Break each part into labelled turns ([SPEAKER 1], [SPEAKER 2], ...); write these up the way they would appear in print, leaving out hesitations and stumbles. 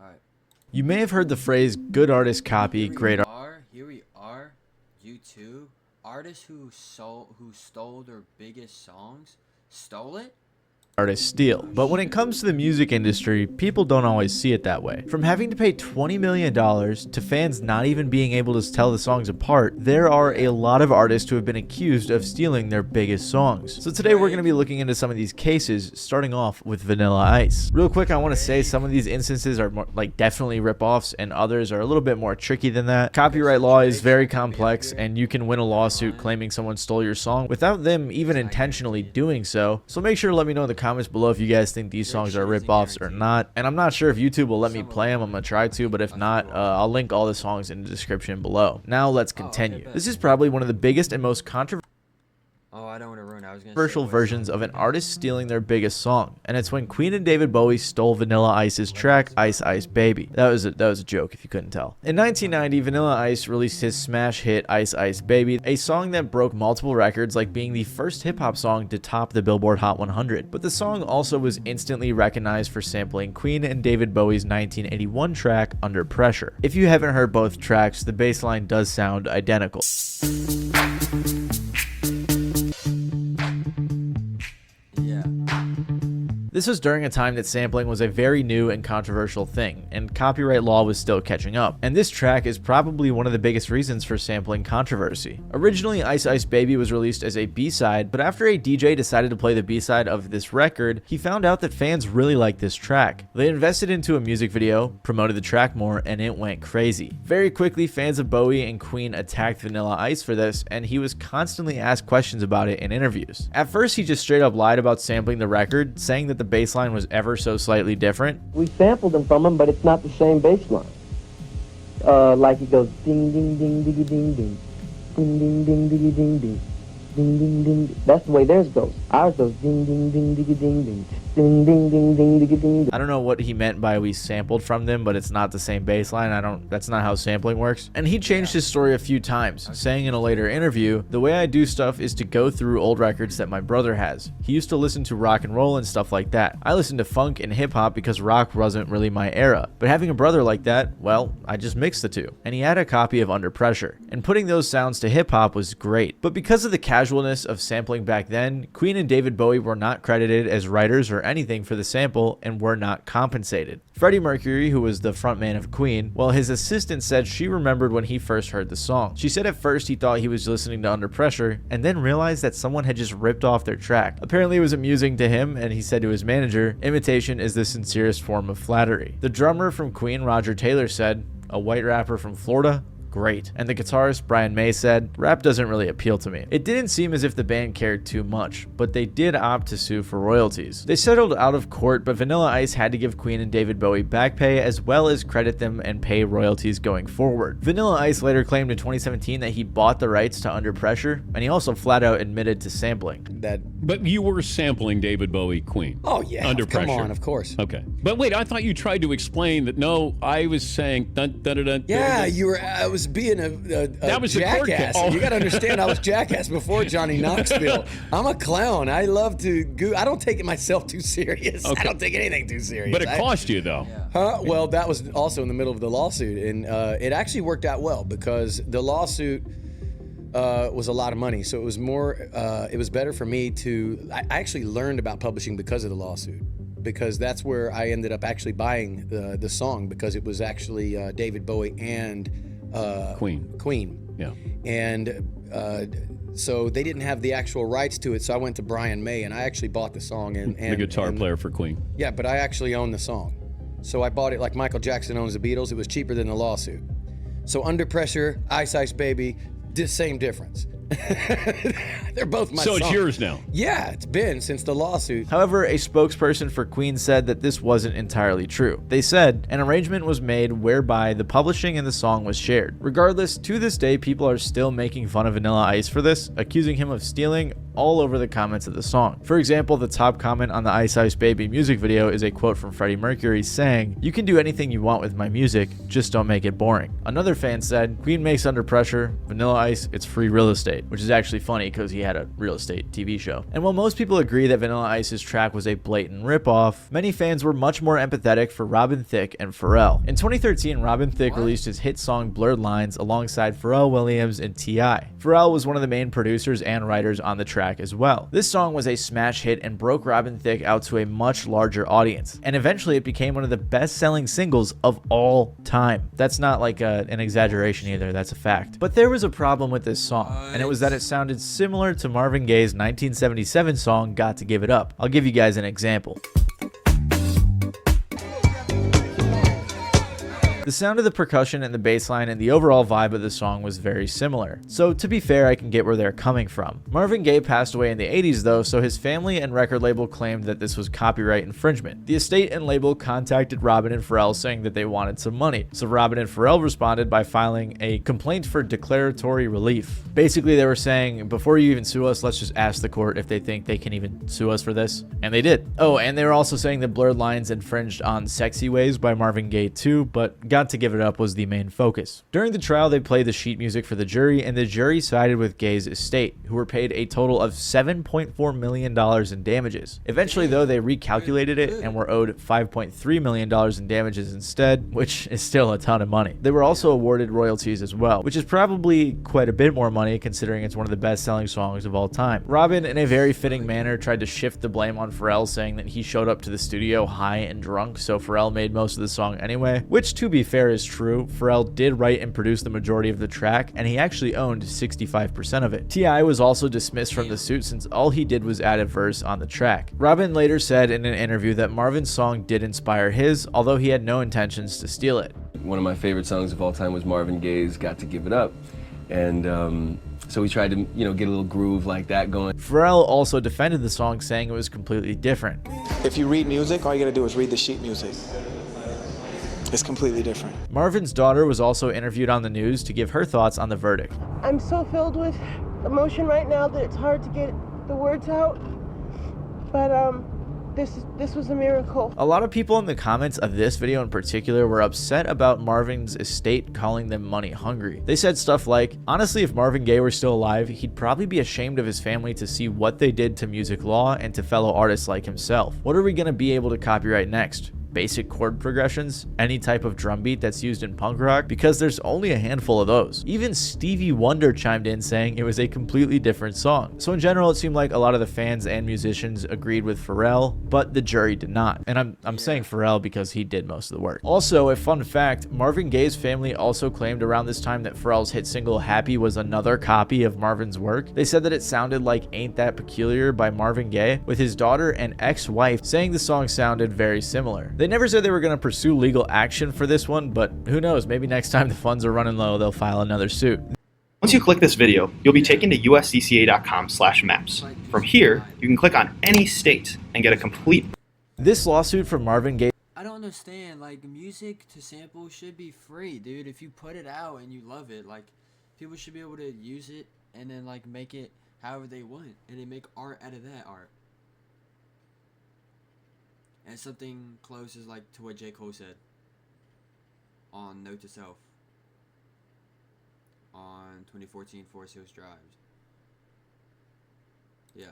[SPEAKER 1] Alright.
[SPEAKER 2] You may have heard the phrase, good artist copy, great art.
[SPEAKER 1] Here we are, YouTube. Artists who stole their biggest songs, stole it?
[SPEAKER 2] Artists steal. But when it comes to the music industry, people don't always see it that way. From having to pay $20 million to fans not even being able to tell the songs apart, there are a lot of artists who have been accused of stealing their biggest songs. So today we're going to be looking into some of these cases, starting off with Vanilla Ice. Real quick, I want to say some of these instances are more, definitely rip-offs, and others are a little bit more tricky than that. Copyright law is very complex, and you can win a lawsuit claiming someone stole your song without them even intentionally doing so. So make sure to let me know in the comments below if you guys think these songs are rip-offs or not, and I'm not sure if YouTube will let me play them. I'm gonna try to, but if not, I'll link all the songs in the description below. Now let's continue. This is probably one of the biggest and most controversial
[SPEAKER 1] I don't want to ruin it. I was gonna
[SPEAKER 2] controversial versions of an artist stealing their biggest song, and it's when Queen and David Bowie stole Vanilla Ice's track Ice Ice Baby. That was a joke if you couldn't tell. In 1990, Vanilla Ice released his smash hit Ice Ice Baby, a song that broke multiple records, like being the first hip-hop song to top the Billboard Hot 100. But the song also was instantly recognized for sampling Queen and David Bowie's 1981 track Under Pressure. If you haven't heard both tracks, the bass line does sound identical. This was during a time that sampling was a very new and controversial thing, and copyright law was still catching up. And this track is probably one of the biggest reasons for sampling controversy. Originally, Ice Ice Baby was released as a B-side, but after a DJ decided to play the B-side of this record, he found out that fans really liked this track. They invested into a music video, promoted the track more, and it went crazy. Very quickly, fans of Bowie and Queen attacked Vanilla Ice for this, and he was constantly asked questions about it in interviews. At first, he just straight up lied about sampling the record, saying that the bass line was ever so slightly different.
[SPEAKER 3] We sampled them from him, but it's not the same bass line. Like it goes ding ding ding diggy ding ding, ding ding ding diggy ding ding, ding ding ding. That's the way theirs goes. Ours goes ding ding ding diggy ding ding, ding ding ding ding diggy ding.
[SPEAKER 2] I don't know what he meant by we sampled from them, but it's not the same bass line. That's not how sampling works. And he changed his story a few times, saying in a later interview, "The way I do stuff is to go through old records that my brother has. He used to listen to rock and roll and stuff like that. I listened to funk and hip hop because rock wasn't really my era. But having a brother like that, well, I just mixed the two." And he had a copy of Under Pressure. And putting those sounds to hip hop was great. But because of the casualness of sampling back then, Queen and David Bowie were not credited as writers or anything for the sample and were not compensated. Freddie Mercury, who was the frontman of Queen, well, his assistant said she remembered when he first heard the song. She said at first he thought he was listening to Under Pressure and then realized that someone had just ripped off their track. Apparently it was amusing to him, and he said to his manager, "Imitation is the sincerest form of flattery." The drummer from Queen, Roger Taylor, said, "A white rapper from Florida? Great." And the guitarist Brian May said, "Rap doesn't really appeal to me." It didn't seem as if the band cared too much, but they did opt to sue for royalties. They settled out of court, but Vanilla Ice had to give Queen and David Bowie back pay as well as credit them and pay royalties going forward. Vanilla Ice later claimed in 2017 that he bought the rights to Under Pressure, and he also flat out admitted to sampling.
[SPEAKER 4] But you were sampling David Bowie, Queen.
[SPEAKER 5] Oh yeah,
[SPEAKER 4] Under
[SPEAKER 5] come
[SPEAKER 4] Pressure.
[SPEAKER 5] on, of course.
[SPEAKER 4] Okay, but wait, I thought you tried to explain that. No, I was saying dun, dun, dun, dun,
[SPEAKER 5] Yeah,
[SPEAKER 4] dun.
[SPEAKER 5] you were. I was being a
[SPEAKER 4] That was the court
[SPEAKER 5] jackass.
[SPEAKER 4] case. Oh.
[SPEAKER 5] You got to understand, I was jackass before Johnny Knoxville. I'm a clown. I love to I don't take it myself too serious.
[SPEAKER 4] Okay.
[SPEAKER 5] I don't take anything too serious.
[SPEAKER 4] But it cost you though.
[SPEAKER 5] Huh? Well, that was also in the middle of the lawsuit, and it actually worked out well because the lawsuit was a lot of money. So it was more. It was better for me to. I actually learned about publishing because of the lawsuit, because that's where I ended up actually buying the song, because it was actually David Bowie and Queen.
[SPEAKER 4] Yeah.
[SPEAKER 5] And so they didn't have the actual rights to it. So I went to Brian May and I actually bought the song. And
[SPEAKER 4] The guitar player for Queen.
[SPEAKER 5] Yeah, but I actually own the song. So I bought it like Michael Jackson owns the Beatles. It was cheaper than the lawsuit. So Under Pressure, Ice Ice Baby, same difference. They're both my
[SPEAKER 4] So it's
[SPEAKER 5] songs.
[SPEAKER 4] yours now.
[SPEAKER 5] Yeah, it's been since the lawsuit.
[SPEAKER 2] However, a spokesperson for Queen said that this wasn't entirely true. They said an arrangement was made whereby the publishing and the song was shared. Regardless, to this day, people are still making fun of Vanilla Ice for this, accusing him of stealing all over the comments of the song. For example, the top comment on the Ice Ice Baby music video is a quote from Freddie Mercury saying, "You can do anything you want with my music, just don't make it boring." Another fan said, "Queen makes Under Pressure, Vanilla Ice, it's free real estate," which is actually funny because he had a real estate TV show. And while most people agree that Vanilla Ice's track was a blatant ripoff, many fans were much more empathetic for Robin Thicke and Pharrell. In 2013, Robin Thicke released his hit song Blurred Lines alongside Pharrell Williams and T.I. Pharrell was one of the main producers and writers on the track as well. This song was a smash hit and broke Robin Thicke out to a much larger audience, and eventually it became one of the best-selling singles of all time. That's not like an exaggeration either, that's a fact. But there was a problem with this song, and it was that it sounded similar to Marvin Gaye's 1977 song Got to Give It Up. I'll give you guys an example. The sound of the percussion and the bass line and the overall vibe of the song was very similar. So to be fair, I can get where they're coming from. Marvin Gaye passed away in the 80s though, so his family and record label claimed that this was copyright infringement. The estate and label contacted Robin and Pharrell saying that they wanted some money. So Robin and Pharrell responded by filing a complaint for declaratory relief. Basically, they were saying, before you even sue us, let's just ask the court if they think they can even sue us for this. And they did. Oh, and they were also saying that Blurred Lines infringed on Sexy Ways by Marvin Gaye too, but Got to Give It Up was the main focus. During the trial, they played the sheet music for the jury, and the jury sided with Gaye's estate, who were paid a total of $7.4 million in damages. Eventually, though, they recalculated it and were owed $5.3 million in damages instead, which is still a ton of money. They were also awarded royalties as well, which is probably quite a bit more money considering it's one of the best-selling songs of all time. Robin, in a very fitting manner, tried to shift the blame on Pharrell, saying that he showed up to the studio high and drunk, so Pharrell made most of the song anyway, which, to be fair, is true. Pharrell did write and produce the majority of the track, and he actually owned 65% of it. T.I. was also dismissed from the suit since all he did was add a verse on the track. Robin later said in an interview that Marvin's song did inspire his, although he had no intentions to steal it.
[SPEAKER 6] One of my favorite songs of all time was Marvin Gaye's Got to Give It Up. And so we tried to, get a little groove like that going.
[SPEAKER 2] Pharrell also defended the song, saying it was completely different.
[SPEAKER 7] If you read music, all you gotta do is read the sheet music. It's completely different.
[SPEAKER 2] Marvin's daughter was also interviewed on the news to give her thoughts on the verdict.
[SPEAKER 8] I'm so filled with emotion right now that it's hard to get the words out, but this was a miracle.
[SPEAKER 2] A lot of people in the comments of this video in particular were upset about Marvin's estate calling them money hungry. They said stuff like, honestly, if Marvin Gaye were still alive, he'd probably be ashamed of his family to see what they did to music law and to fellow artists like himself. What are we gonna be able to copyright next? Basic chord progressions, any type of drum beat that's used in punk rock, because there's only a handful of those. Even Stevie Wonder chimed in saying it was a completely different song. So in general, it seemed like a lot of the fans and musicians agreed with Pharrell, but the jury did not. And I'm saying Pharrell because he did most of the work. Also, a fun fact, Marvin Gaye's family also claimed around this time that Pharrell's hit single Happy was another copy of Marvin's work. They said that it sounded like Ain't That Peculiar by Marvin Gaye, with his daughter and ex-wife saying the song sounded very similar. They never said they were going to pursue legal action for this one, but who knows, maybe next time the funds are running low, they'll file another suit.
[SPEAKER 9] Once you click this video, you'll be taken to uscca.com/maps. From here, you can click on any state and get a complete...
[SPEAKER 2] This lawsuit from Marvin Gaye...
[SPEAKER 1] I don't understand, like, music to sample should be free, dude. If you put it out and you love it, like, people should be able to use it and then, like, make it however they want, and then make art out of that art. And something close is like to what J. Cole said on Note to Self on 2014 Forest Hills Drive. Yeah.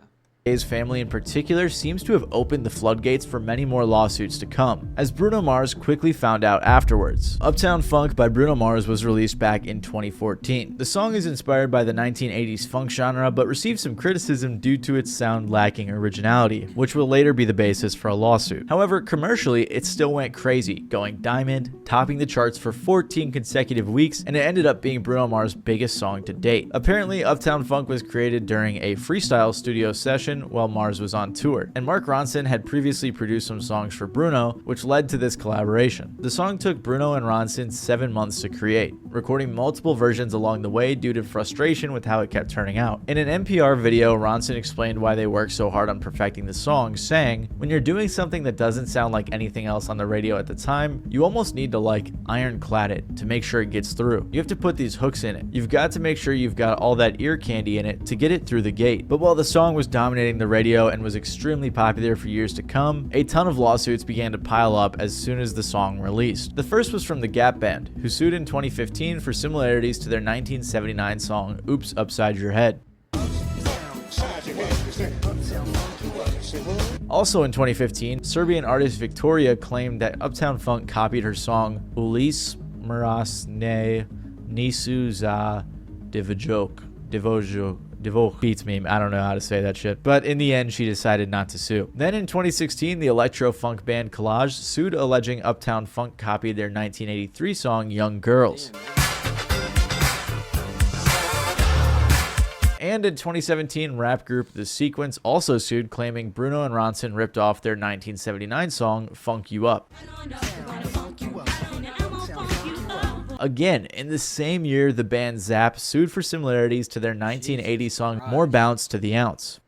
[SPEAKER 2] Gaye's family in particular seems to have opened the floodgates for many more lawsuits to come, as Bruno Mars quickly found out afterwards. Uptown Funk by Bruno Mars was released back in 2014. The song is inspired by the 1980s funk genre, but received some criticism due to its sound lacking originality, which will later be the basis for a lawsuit. However, commercially, it still went crazy, going diamond, topping the charts for 14 consecutive weeks, and it ended up being Bruno Mars' biggest song to date. Apparently, Uptown Funk was created during a freestyle studio session production while Mars was on tour, and Mark Ronson had previously produced some songs for Bruno, which led to this collaboration. The song took Bruno and Ronson 7 months to create, recording multiple versions along the way due to frustration with how it kept turning out. In an NPR video, Ronson explained why they worked so hard on perfecting the song, saying, "When you're doing something that doesn't sound like anything else on the radio at the time, you almost need to like ironclad it to make sure it gets through. You have to put these hooks in it. You've got to make sure you've got all that ear candy in it to get it through the gate." But while the song was dominating the radio and was extremely popular for years to come, a ton of lawsuits began to pile up as soon as the song released. The first was from the Gap Band, who sued in 2015 for similarities to their 1979 song Oops Upside Your Head. Also in 2015, Serbian artist Victoria claimed that Uptown Funk copied her song Ulis Mrasne Nisu za Divojok. Beats me, I don't know how to say that shit. But in the end, she decided not to sue. Then in 2016, the electro-funk band Collage sued, alleging Uptown Funk copied their 1983 song Young Girls. And in 2017, rap group The Sequence also sued, claiming Bruno and Ronson ripped off their 1979 song Funk You Up. Again, in the same year, the band Zapp sued for similarities to their 1980 song More Bounce to the Ounce.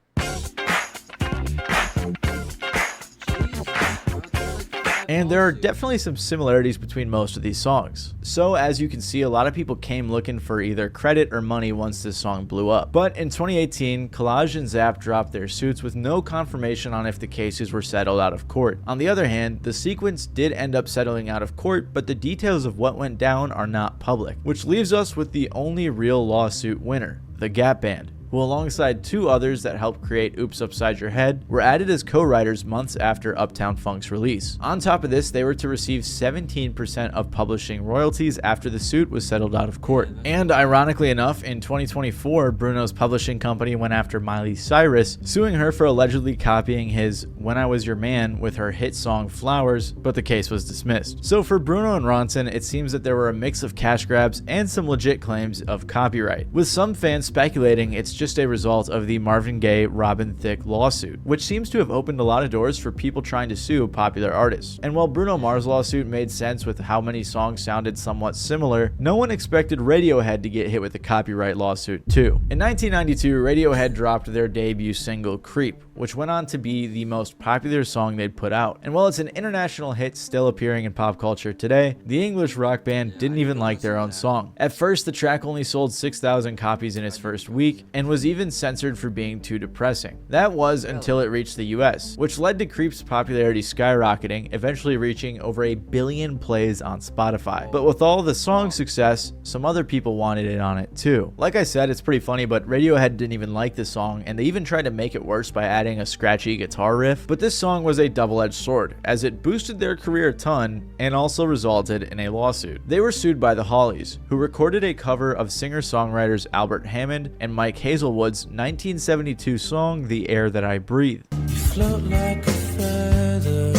[SPEAKER 2] And there are definitely some similarities between most of these songs. So as you can see, a lot of people came looking for either credit or money once this song blew up. But in 2018, Collage and Zapp dropped their suits with no confirmation on if the cases were settled out of court. On the other hand, The Sequence did end up settling out of court, but the details of what went down are not public, which leaves us with the only real lawsuit winner, the Gap Band, who alongside two others that helped create Oops Upside Your Head were added as co-writers months after Uptown Funk's release. On top of this, they were to receive 17% of publishing royalties after the suit was settled out of court. And ironically enough, in 2024, Bruno's publishing company went after Miley Cyrus, suing her for allegedly copying his When I Was Your Man with her hit song Flowers, but the case was dismissed. So for Bruno and Ronson, it seems that there were a mix of cash grabs and some legit claims of copyright, with some fans speculating it's just a result of the Marvin Gaye Robin Thicke lawsuit, which seems to have opened a lot of doors for people trying to sue popular artists. And while Bruno Mars' lawsuit made sense with how many songs sounded somewhat similar, no one expected Radiohead to get hit with a copyright lawsuit too. In 1992, Radiohead dropped their debut single Creep, which went on to be the most popular song they'd put out. And while it's an international hit still appearing in pop culture today, the English rock band didn't even like their own song. At first, the track only sold 6,000 copies in its first week, and was even censored for being too depressing. That was until it reached the US, which led to Creep's popularity skyrocketing, eventually reaching over 1 billion plays on Spotify. But with all the song's success, some other people wanted it on it too. Like I said, it's pretty funny, but Radiohead didn't even like this song, and they even tried to make it worse by adding a scratchy guitar riff. But this song was a double-edged sword, as it boosted their career a ton and also resulted in a lawsuit. They were sued by the Hollies, who recorded a cover of singer-songwriters Albert Hammond and Mike Hazelwood's 1972 song The Air That I Breathe. You float like a feather.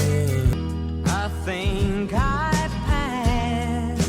[SPEAKER 2] I think I'd pass.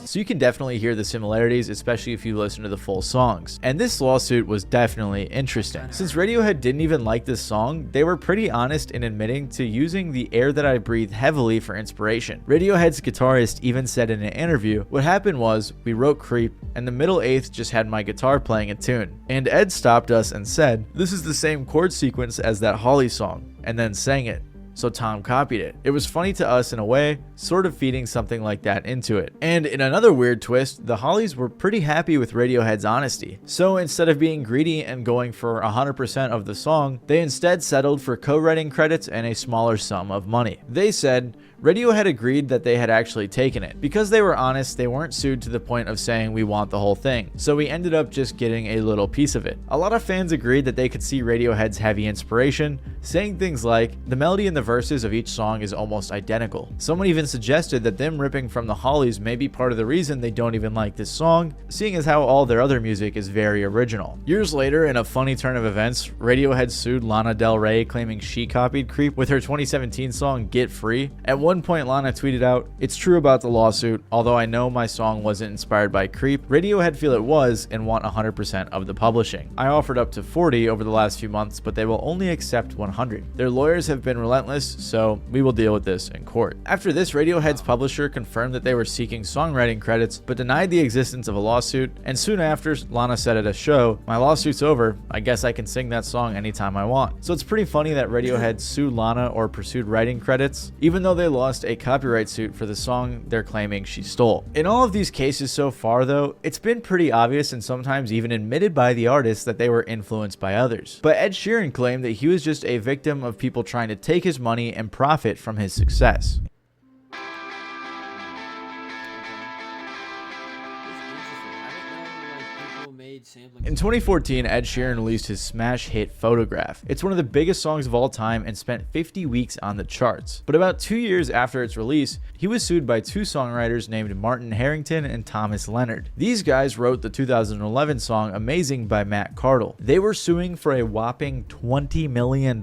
[SPEAKER 2] So you can definitely hear the similarities, especially if you listen to the full songs. And this lawsuit was definitely interesting. Since Radiohead didn't even like this song, they were pretty honest in admitting to using The Air That I Breathe heavily for inspiration. Radiohead's guitarist even said in an interview, "What happened was, we wrote Creep, and the middle eighth just had my guitar playing a tune. And Ed stopped us and said, 'This is the same chord sequence as that Holly song,' and then sang it. So Tom copied it. It was funny to us in a way, sort of feeding something like that into it." And in another weird twist, the Hollies were pretty happy with Radiohead's honesty. So instead of being greedy and going for 100% of the song, they instead settled for co-writing credits and a smaller sum of money. They said, Radiohead agreed that they had actually taken it. Because they were honest, they weren't sued to the point of saying we want the whole thing. So we ended up just getting a little piece of it. A lot of fans agreed that they could see Radiohead's heavy inspiration, saying things like, the melody and the verses of each song is almost identical. Someone even suggested that them ripping from the Hollies may be part of the reason they don't even like this song, seeing as how all their other music is very original. Years later, in a funny turn of events, Radiohead sued Lana Del Rey, claiming she copied Creep with her 2017 song Get Free. At one point, Lana tweeted out, "It's true about the lawsuit. Although I know my song wasn't inspired by Creep, Radiohead feel it was and want 100% of the publishing. I offered up to 40 over the last few months, but they will only accept 100. Their lawyers have been relentless, so we will deal with this in court." After this, Radiohead's publisher confirmed that they were seeking songwriting credits, but denied the existence of a lawsuit, and soon after, Lana said at a show, "My lawsuit's over. I guess I can sing that song anytime I want." So it's pretty funny that Radiohead sued Lana or pursued writing credits, even though they lost a copyright suit for the song they're claiming she stole. In all of these cases so far though, it's been pretty obvious and sometimes even admitted by the artists that they were influenced by others. But Ed Sheeran claimed that he was just a victim of people trying to take his money and profit from his success. In 2014, Ed Sheeran released his smash hit Photograph. It's one of the biggest songs of all time and spent 50 weeks on the charts. But about 2 years after its release, he was sued by two songwriters named Martin Harrington and Thomas Leonard. These guys wrote the 2011 song Amazing by Matt Cardle. They were suing for a whopping $20 million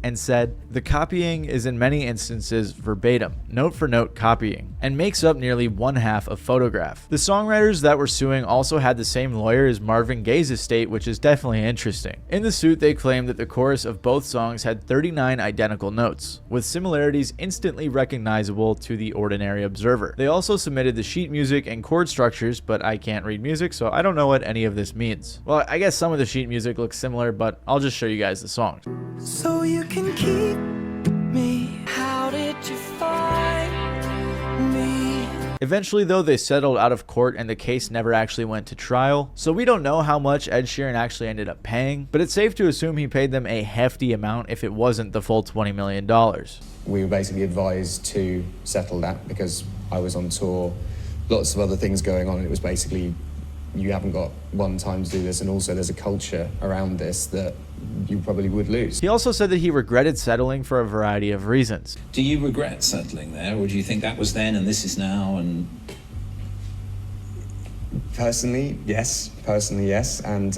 [SPEAKER 2] and said, "The copying is in many instances verbatim, note for note copying, and makes up nearly one half of Photograph." The songwriters that were suing also had the same lawyer as Marvin Gaye's estate, which is definitely interesting. In the suit, they claimed that the chorus of both songs had 39 identical notes, with similarities instantly recognizable to the ordinary observer. They also submitted the sheet music and chord structures, but I can't read music, so I don't know what any of this means. Well, I guess some of the sheet music looks similar, but I'll just show you guys the songs.
[SPEAKER 10] So you can keep me. How did you find me?
[SPEAKER 2] Eventually though, they settled out of court and the case never actually went to trial, so we don't know how much Ed Sheeran actually ended up paying, but it's safe to assume he paid them a hefty amount if it wasn't the full $20 million.
[SPEAKER 11] We were basically advised to settle that because I was on tour, lots of other things going on, and it was basically, you haven't got one time to do this, and also there's a culture around this that you probably would lose.
[SPEAKER 2] He also said that he regretted settling for a variety of reasons.
[SPEAKER 12] Do you regret settling there, or do you think that was then and this is now? And
[SPEAKER 11] Personally, yes, and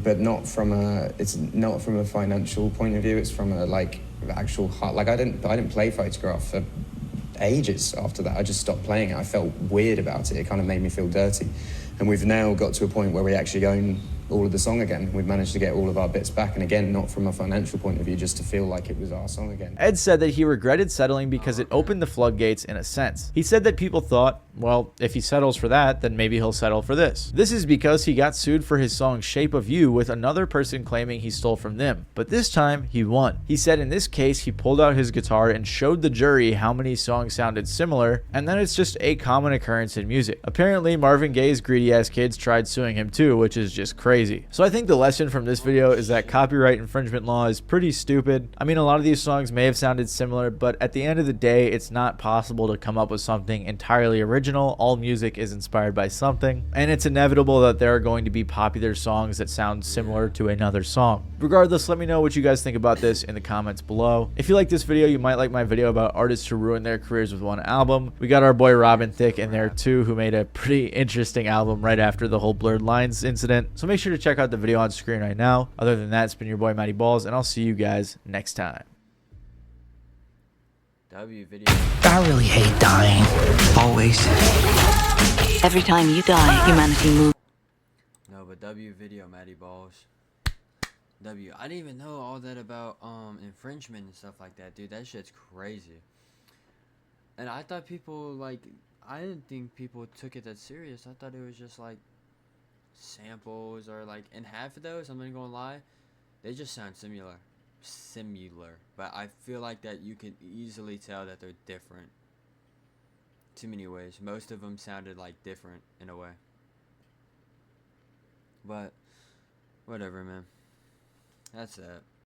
[SPEAKER 11] but not from it's not from a financial point of view. It's from a actual heart. I didn't play Photograph for ages after that. I just stopped playing it. I felt weird about it. It kind of made me feel dirty. And we've now got to a point where we actually own all of the song again. We've managed to get all of our bits back, and again, not from a financial point of view, just to feel like it was our song again.
[SPEAKER 2] Ed said that he regretted settling because it opened the floodgates in a sense. He said that people thought, well, if he settles for that, then maybe he'll settle for this. This is because he got sued for his song Shape of You with another person claiming he stole from them, but this time he won. He said in this case he pulled out his guitar and showed the jury how many songs sounded similar, and that it's just a common occurrence in music. Apparently Marvin Gaye's greedy ass kids tried suing him too, which is just crazy. So I think the lesson from this video is that copyright infringement law is pretty stupid. I mean, a lot of these songs may have sounded similar, but at the end of the day, it's not possible to come up with something entirely original. All music is inspired by something, and it's inevitable that there are going to be popular songs that sound similar to another song. Regardless, let me know what you guys think about this in the comments below. If you like this video, you might like my video about artists who ruin their careers with one album. We got our boy Robin Thicke in there too, who made a pretty interesting album right after the whole Blurred Lines incident. So make sure to check out the video on screen right now. Other than that, it's been your boy Matty Balls, and I'll see you guys next time.
[SPEAKER 1] W video.
[SPEAKER 10] I really hate dying. Always. Every time you die, humanity moves.
[SPEAKER 1] No, but W video, Matty Balls. W. I didn't even know all that about infringement and stuff like that, dude. That shit's crazy. And I thought people I didn't think people took it that serious. I thought it was just like samples, or and half of those, I'm not gonna lie, they just sound similar, but I feel like that you can easily tell that they're different. Too many ways. Most of them sounded different in a way, but whatever, man. That's that.